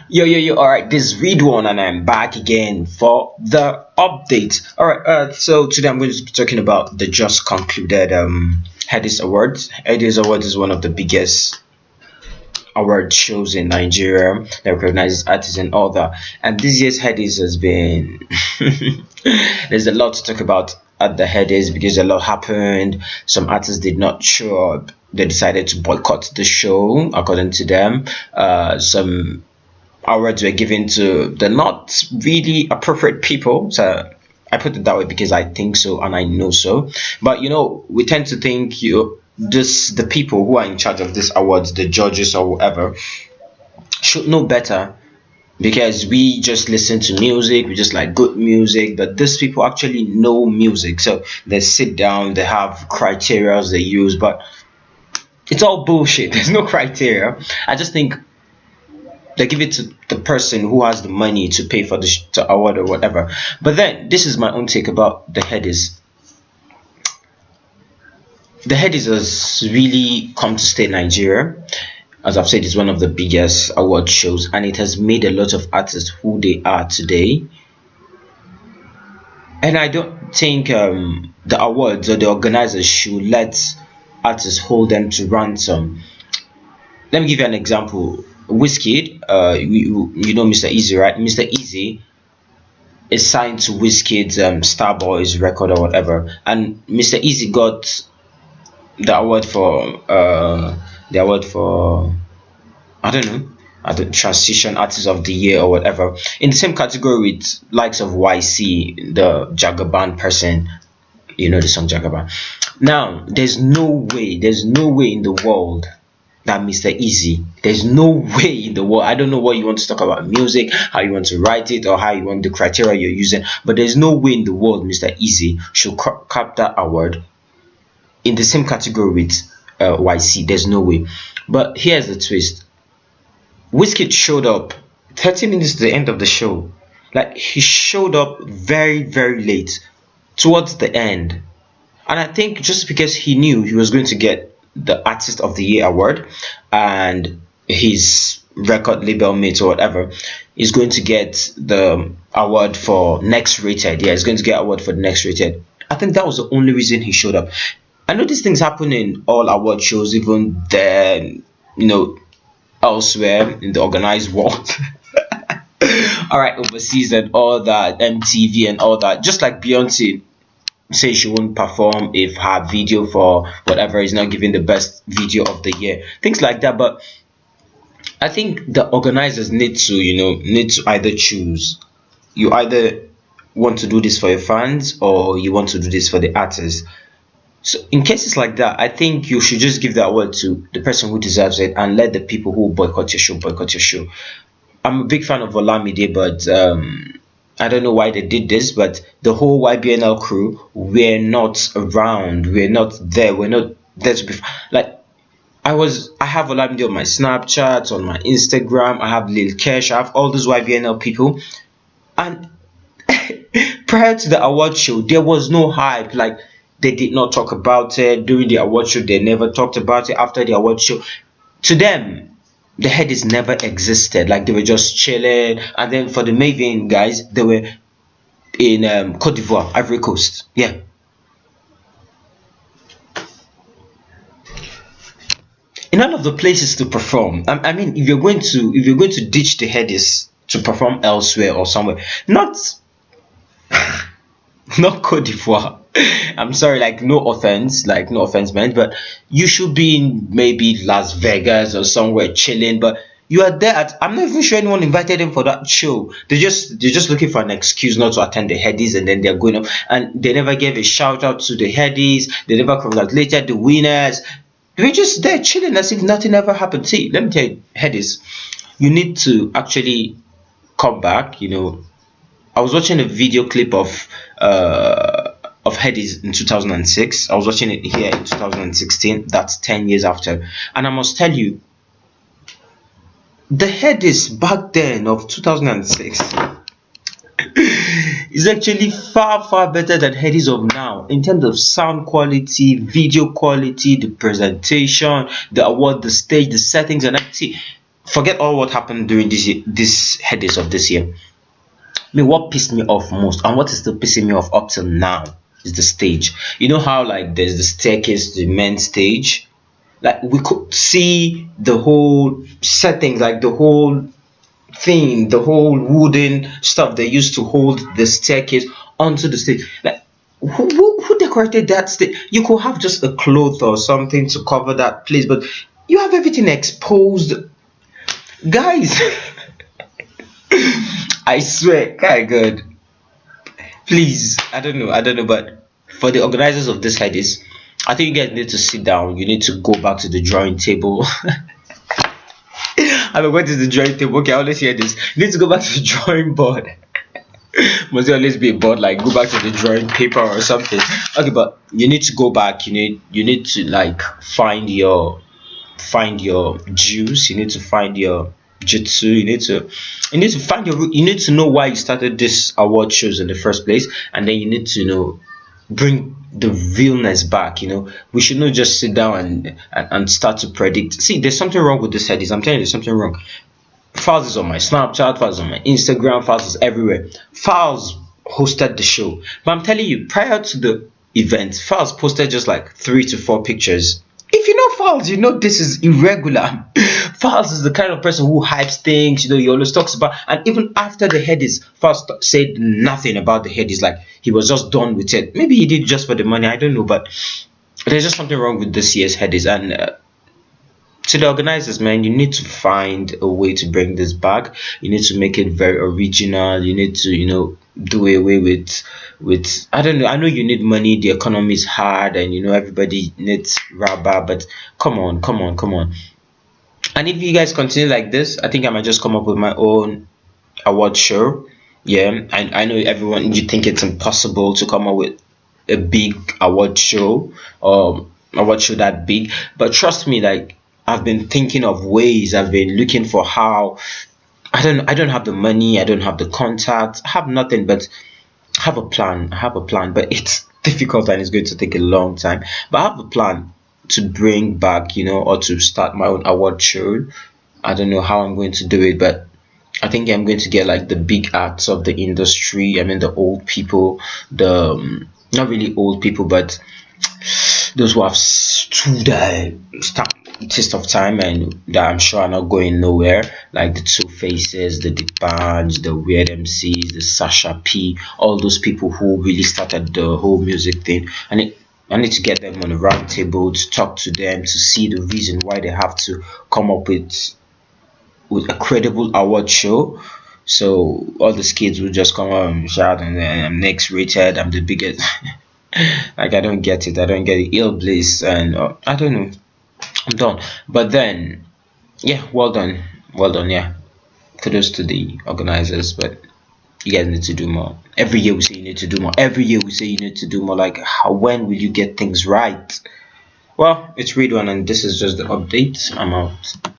Yo, all right, this is Read One, and I'm back again for the update. All right, so today I'm going to be talking about the just concluded Headies Awards. Headies Awards is one of the biggest award shows in Nigeria that recognizes artists and all that. And this year's Headies has been there's a lot to talk about at the Headies because a lot happened. Some artists did not show up. They decided to boycott the show, according to them. Some awards were given to the not really appropriate people. So I put it that way because I think so and I know so. But we tend to think this the people who are in charge of these awards, the judges or whatever, should know better because we just listen to music, we just like good music, but these people actually know music. So they sit down, they have criteria they use, but it's all bullshit. There's no criteria. I just think they give it to the person who has the money to pay for the award or whatever. But then this is my own take about the Headies. The Headies has really come to stay in Nigeria. As I've said, it's one of the biggest award shows, and it has made a lot of artists who they are today. And I don't think the awards or the organizers should let artists hold them to ransom. Let me give you an example. Wizkid, you know Mr. Easy, right? Mr. Easy is signed to Wizkid's Starboys record or whatever, and Mr. Easy got the award for I don't know, the transition artist of the year or whatever, in the same category with likes of YC, the Jagaban person. You know the song Jagaban. Now there's no way in the world that Mr. Easy, there's no way in the world. I don't know what you want to talk about music, how you want to write it, or how you want the criteria you're using, but there's no way in the world Mr. Easy should cap that award in the same category with YC. There's no way. But here's the twist. Wizkid showed up 30 minutes to the end of the show. Like, he showed up very, very late towards the end. And I think just because he knew he was going to get the Artist of the Year award and his record label mate or whatever is going to get the award for next rated. Yeah, he's going to get award for the next rated. I think that was the only reason he showed up. I know these things happen in all award shows, even then, elsewhere in the organized world. All right, overseas and all that, MTV and all that. Just like Beyonce say she won't perform if her video for whatever is not given the best video of the year, things like that. But I think the organizers need to either choose. You either want to do this for your fans or you want to do this for the artists. So in cases like that, I think you should just give the award to the person who deserves it and let the people who boycott your show. I'm a big fan of Olamide, but I don't know why they did this, but the whole YBNL crew were not around. We're not there. We're not there to be like. I have Olamide on my Snapchat, on my Instagram. I have Lil Kesh. I have all those YBNL people, and prior to the award show, there was no hype. Like, they did not talk about it during the award show. They never talked about it after the award show. To them, the Headies never existed. Like, they were just chilling. And then for the Maven guys, they were in Cote d'Ivoire, Ivory Coast. Yeah. In all of the places to perform. I mean, if you're going to ditch the Headies to perform elsewhere or somewhere, not Cote d'Ivoire. I'm sorry, no offense meant, but you should be in maybe Las Vegas or somewhere chilling. But you are there I'm not even sure anyone invited them for that show. They're just looking for an excuse not to attend the Headies, and then they're going up, and they never gave a shout out to the Headies. They never congratulated the winners. They were just there chilling as if nothing ever happened. See, let me tell you, Headies, you need to actually come back. I was watching a video clip of Headies in 2006. I was watching it here in 2016. That's 10 years after. And I must tell you, the Headies back then of 2006 is actually far better than Headies of now in terms of sound quality, video quality, the presentation, the award, the stage, the settings, and see. forget all what happened during this Headies of this year. I mean, what pissed me off most, and what is still pissing me off up till now, is the stage. You know how like there's the staircase to the main stage. Like we could see the whole settings, like the whole thing, the whole wooden stuff they used to hold the staircase onto the stage. Like who decorated that stage? You could have just a cloth or something to cover that place, but you have everything exposed, guys. I swear, my God, please. I don't know, but for the organizers of this Headies, I think you guys need to sit down. You need to go back to the drawing table. I mean, what is the drawing table? Okay, I always hear this. You need to go back to the drawing board. Must there always be a board, like go back to the drawing paper or something? Okay, but you need to go back. You need to like find your juice. You need to find your jitsu. You need to find your root. You need to know why you started this award shows in the first place, and then you need to bring the realness back. We should not just sit down and start to predict. See, there's something wrong with this Headies. I'm telling you, there's something wrong. Files is on my Snapchat, Files on my Instagram, Files is everywhere. Files hosted the show, but I'm telling you, prior to the event, Files posted just like 3 to 4 pictures. If you know Files, you know this is irregular. Files is the kind of person who hypes things. He always talks about, and even after the Headies, Files said nothing about the Headies. Like he was just done with it. Maybe he did just for the money. I don't know, but there's just something wrong with this year's Headies. And to the organizers, man, you need to find a way to bring this back. You need to make it very original. You need to do away with I don't know. I know you need money, the economy is hard, and everybody needs rubber, but come on. And if you guys continue like this, I think I might just come up with my own award show. Yeah, I know everyone, you think it's impossible to come up with a big award show, award show that big, but trust me, like I've been thinking of ways. I've been looking for how. I don't have the money, I don't have the contacts, I have nothing, but I have a plan. But it's difficult and it's going to take a long time. But I have a plan to bring back, or to start my own award show. I don't know how I'm going to do it, but I think I'm going to get like the big acts of the industry. I mean, the old people, the not really old people, but those who have stood test of time and that I'm sure are not going nowhere, like the Two Faces, the D'banj, the Weird MCs, the Sasha P, all those people who really started the whole music thing. And I need to get them on a round table to talk to them, to see the reason why they have to come up with a credible award show. So all the kids will just come out and shout, and I'm next rated, I'm the biggest. Like I don't get it. Ill bliss, and I don't know. I'm done. But then, yeah, well done. Yeah, kudos to the organizers, but you guys need to do more. Every year we say you need to do more. Every year we say you need to do more. Like, when will you get things right? Well, it's Read One, and this is just the update. I'm out.